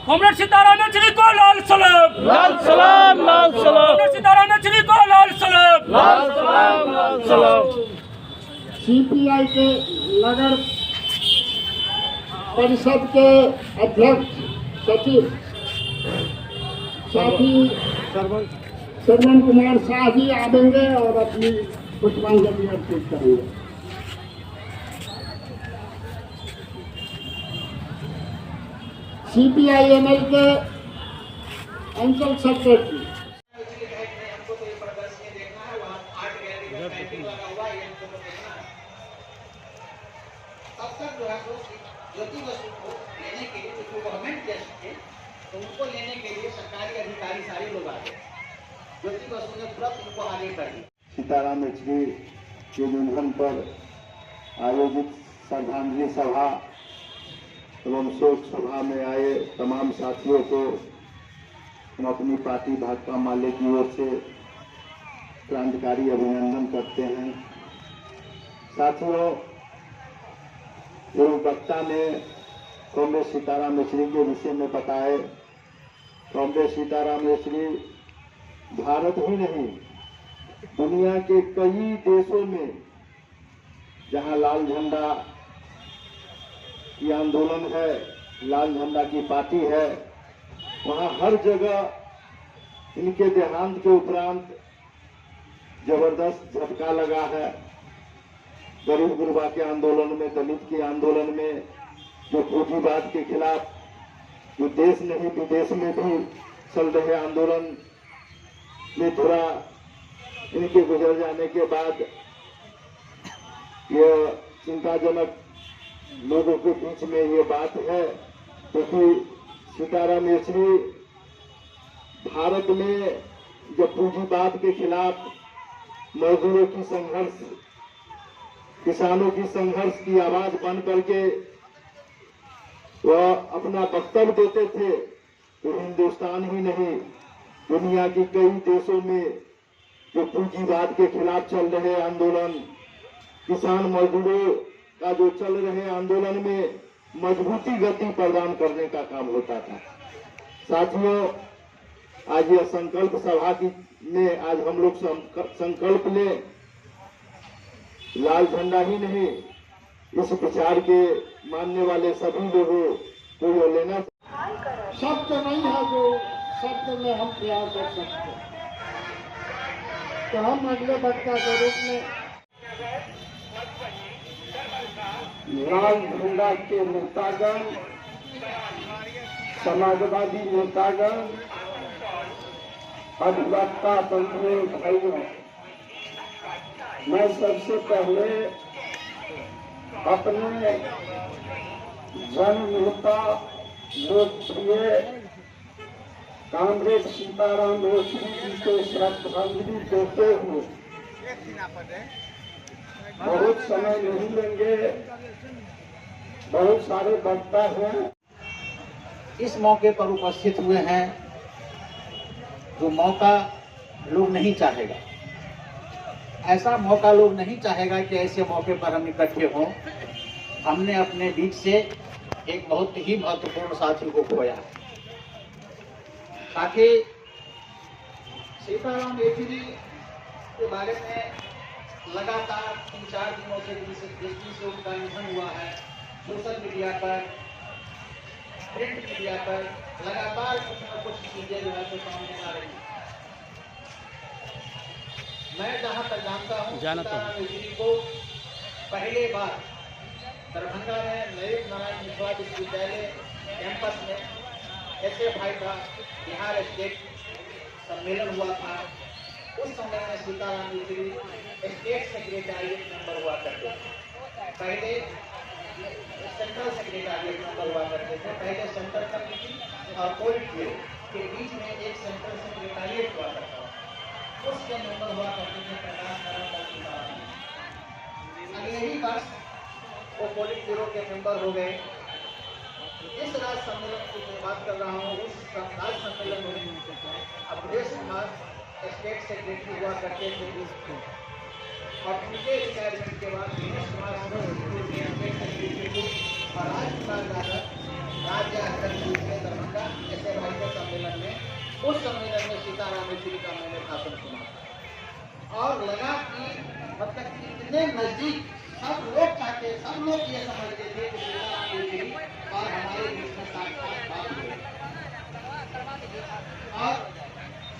Comrade Sitaram Yechury को लाल सलाम, लाल सलाम, लाल सलाम, कॉमरेड सीताराम येचुरी को लाल सलाम, लाल सलाम, लाल सलाम। सीपीआई के नगर परिषद के अध्यक्ष सचिव साथी श्रवण कुमार शाह जी आएंगे और अपनी पुष्पांजलि अर्पित करेंगे। सीपीआईएमएल के अंचल सेक्रेटरी ज्योति बसु को लेने के लिए जो गवर्नमेंट गेस्ट थे तो उनको लेने के लिए सरकारी अधिकारी सारे लोग आ गए। ज्योति बसु ने तुरंत उनको आगे कर दिया। सीताराम येचुरी के निधन पर आयोजित श्रद्धांजलि सभा एवं शोक सभा में आए तमाम साथियों को हम अपनी पार्टी भाकपा माले की ओर से क्रांतिकारी अभिनंदन करते हैं। साथियों, एवं वक्ता ने कॉमरेड सीताराम येचुरी के विषय में बताए। कॉमरेड सीताराम येचुरी भारत ही नहीं, दुनिया के कई देशों में जहां लाल झंडा की आंदोलन है, लाल झंडा की पार्टी है, वहां हर जगह इनके देहांत के उपरांत जबरदस्त झटका लगा है। गरीब गुरबा के आंदोलन में, दलित के आंदोलन में, जो पूंजीवाद के खिलाफ जो देश नहीं विदेश में भी चल रहे आंदोलन में थोड़ा इनके गुजर जाने के बाद यह चिंताजनक लोगों के बीच में ये बात है, क्योंकि सीताराम येचुरी भारत में जब पूंजीवाद के खिलाफ मजदूरों की संघर्ष, किसानों की संघर्ष की आवाज बन करके वह अपना वक्तव्य देते थे, तो हिंदुस्तान ही नहीं दुनिया के कई देशों में जो पूंजीवाद के खिलाफ चल रहे आंदोलन, किसान मजदूरों का जो चल रहे आंदोलन में मजबूती गति प्रदान करने का काम होता था। साथियों, आज यह संकल्प सभा की में आज हम लोग संकल्प लें, लाल झंडा ही नहीं, इस विचार के मानने वाले सभी लोगों को यह लेना। शब्द नहीं है जो शब्द में हम प्यार कर सकते, तो हम अगले वक्ता के रूप में लाल झंडा के नेतागण, समाजवादी नेतागण, अधिवक्ता बंधुओं भाइयों, मैं सबसे पहले अपने जन्मनेता लोकप्रिय कॉमरेड सीताराम येचुरी जी को श्रद्धांजलि देते हुए बहुत समय नहीं लेंगे, बहुत सारे वक्ता हैं इस मौके पर उपस्थित हुए हैं, जो मौका लोग नहीं चाहेगा। ऐसा मौका लोग नहीं चाहेगा कि ऐसे मौके पर हम इकट्ठे हों। हमने अपने बीच से एक बहुत ही महत्वपूर्ण साथी को खोया। ताकि सीताराम येचुरी के बारे में लगातार 3-4 दिनों से दृष्टि से उनका निधन हुआ है। सोशल मीडिया पर, प्रिंट मीडिया पर लगातार कुछ न कुछ चीजें जो है तो सामने आ रही हैं। मैं जहाँ तक जानता हूँ, सीताराम येचुरी को पहले बार दरभंगा में नरेश नारायण मिश्रा विश्वविद्यालय कैंपस में एसएफआई का बिहार स्टेट सम्मेलन हुआ था। उस समय में Sitaram Yechury state secretariat member हुआ करते थे। पहले सेंट्रल सेक्रेटरिएट मेंबर हुआ करते थे। पहले सेंट्रल कमेटी और पोलिट ब्यूरो के बीच में एक सेंट्रल सेक्रेटरिएट हुआ करता था, उसके मेंबर हुआ करते थे प्रकाश नारायण और सीताराम। अगले ही वर्ष वो पोलिट ब्यूरो के मेंबर हो गए। इस राज्य सम्मेलन की मैं बात कर रहा हूँ, उस राज्य सम्मेलन में अवधेश कुमार स्टेट सेक्रेटरी हुआ करते थे और उनके रिटायरमेंट के बाद दिनेश कुमार स्टेट सेक्रेटरी और राजकुमार यादव राज्य अध्यक्ष दरभंगा सम्मेलन में, उस सम्मेलन में सीताराम येचुरी का मैंने भाषण सुना था और लगा कि मतलब कितने नजदीक सब लोग चाहते, सब लोग ये समझते थे कि सीताराम येचुरी और हमारे बीच में साक्षात बात हुई और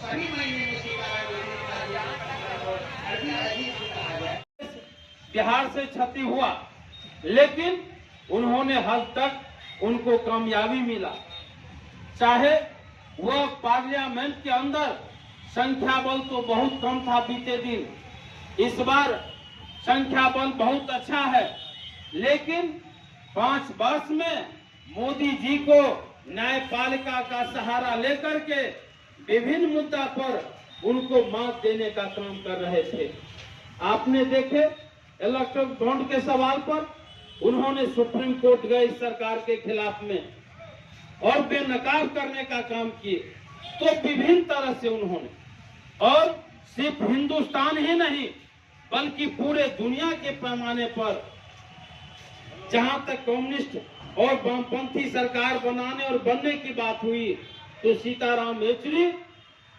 सभी महीने में सीताराम येचुरी का अजीब कहा गया। बिहार से क्षति हुआ, लेकिन उन्होंने हद तक उनको कामयाबी मिला। चाहे वह पार्लियामेंट के अंदर संख्या बल तो बहुत कम था बीते दिन, इस बार संख्या बल बहुत अच्छा है, लेकिन 5 वर्ष में मोदी जी को न्यायपालिका का सहारा लेकर के विभिन्न मुद्दा पर उनको मात देने का काम कर रहे थे। आपने देखे इलेक्ट्रल बॉन्ड के सवाल पर उन्होंने सुप्रीम कोर्ट गए इस सरकार के खिलाफ में और बेनकाब करने का काम किए। तो विभिन्न तरह से उन्होंने, और सिर्फ हिंदुस्तान ही नहीं बल्कि पूरे दुनिया के पैमाने पर जहां तक कम्युनिस्ट और वामपंथी सरकार बनाने और बनने की बात हुई, तो सीताराम येचुरी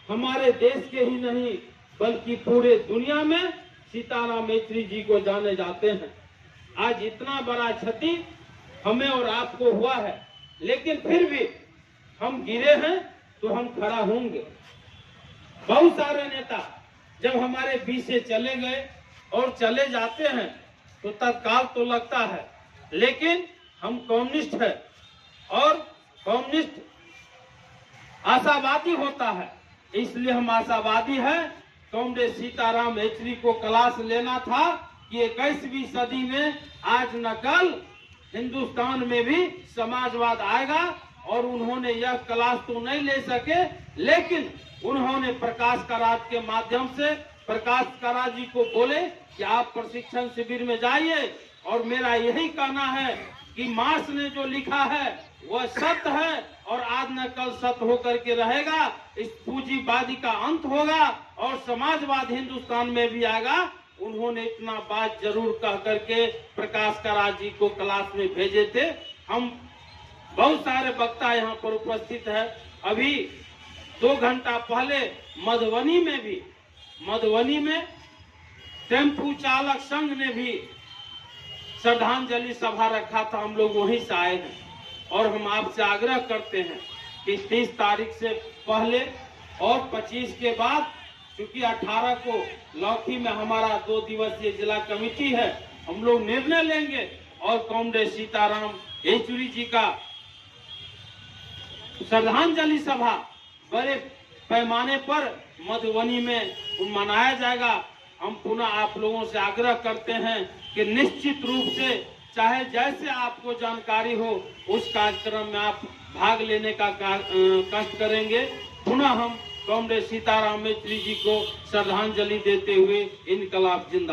हमारे देश के ही नहीं बल्कि पूरे दुनिया में सीताराम येचुरी जी को जाने जाते हैं। आज इतना बड़ा क्षति हमें और आपको हुआ है, लेकिन फिर भी हम गिरे हैं तो हम खड़ा होंगे। बहुत सारे नेता जब हमारे बीच से चले गए और चले जाते हैं तो तत्काल तो लगता है, लेकिन हम कम्युनिस्ट हैं और कम्युनिस्ट आशावादी होता है, इसलिए हम आशावादी हैं। कॉमरेड सीताराम येचुरी को क्लास लेना था कि 21वीं सदी में आज न कल हिंदुस्तान में भी समाजवाद आएगा, और उन्होंने यह क्लास तो नहीं ले सके, लेकिन उन्होंने प्रकाश कराज के माध्यम से प्रकाश कराज जी को बोले कि आप प्रशिक्षण शिविर में जाइए, और मेरा यही कहना है कि मार्क्स ने जो लिखा है वह सत्य है और आज न कल सत्य होकर के रहेगा। इस पूंजीवादी का अंत होगा और समाजवाद हिंदुस्तान में भी आएगा। उन्होंने इतना बात जरूर कह करके प्रकाश कराज जी को क्लास में भेजे थे। हम बहुत सारे वक्ता यहाँ पर उपस्थित है। अभी 2 घंटा पहले मधुबनी में टेम्पू चालक संघ ने भी श्रद्धांजलि सभा रखा था। हम लोग वहीं से आए हैं और हम आपसे आग्रह करते हैं कि 30 तारीख से पहले और 25 के बाद, क्योंकि 18 को लौकी में हमारा 2 दिवसीय जिला कमेटी है, हम लोग निर्णय लेंगे और कॉमरेड सीताराम येचुरी जी का श्रद्धांजलि सभा बड़े पैमाने पर मधुबनी में मनाया जाएगा। हम पुनः आप लोगों से आग्रह करते हैं कि निश्चित रूप से चाहे जैसे आपको जानकारी हो उस कार्यक्रम में आप भाग लेने का कष्ट करेंगे। पुनः हम कॉमरेड सीताराम येचुरी जी को श्रद्धांजलि देते हुए इनकलाब जिंदाबाद।